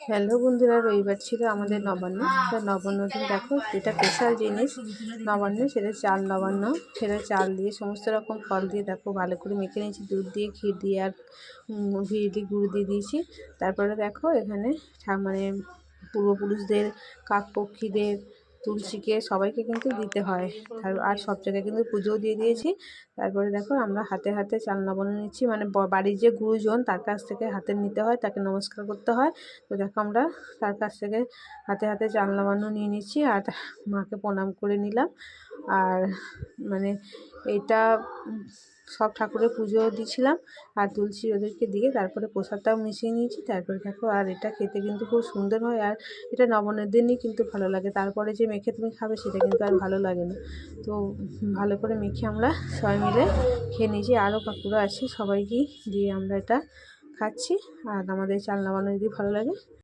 Hello বন্ধুরা, রবিবার ছিল আমাদের নবান্ন। তো নবান্ন দিন দেখো যেটা স্পেশাল জিনিস নবান্ন, সেটা চাল নবান্ন। সেটা চাল দিয়ে সমস্ত রকম ফল দিয়ে দেখো ভালো করে মেখে নিয়েছি, দুধ দিয়ে, ক্ষীর দিয়ে, আর ঘি দিয়ে, গুঁড়ো দিয়ে দিয়েছি। তারপরে দেখো এখানে মানে পূর্বপুরুষদের, কাকপক্ষীদের, তুলসীকে, সবাইকে কিন্তু দিতে হয়। আর সব জায়গায় কিন্তু পুজোও দিয়ে দিয়েছি। তারপরে দেখো আমরা হাতে হাতে চাল নবান্ন নিচ্ছি, মানে বাড়ির যে গুরুজন তার কাছ থেকে হাতে নিতে হয়, তাকে নমস্কার করতে হয়। তো দেখো আমরা তার কাছ থেকে হাতে হাতে চাল নবান্ন নিয়ে নিচ্ছি, আর মাকে প্রণাম করে নিলাম। আর মানে এটা সব ঠাকুরের পুজো দিয়েছিলাম, আর তুলসী ওদেরকে দিয়ে তারপরে প্রসাদটাও মিশিয়ে নিয়েছি। তারপরে দেখো, আর এটা খেতে কিন্তু খুব সুন্দর হয়, আর এটা নবান্নের দিনই কিন্তু ভালো লাগে। তারপরে যে মেখে তুমি খাবে সেটা কিন্তু আর ভালো লাগে না। তো ভালো করে মেখে আমরা সবাই মিলে খেয়ে নিয়েছি, আরও কাকুরা আছে, সবাইকেই দিয়ে আমরা এটা খাচ্ছি। আর আমাদের চাল নবান্ন যদি ভালো লাগে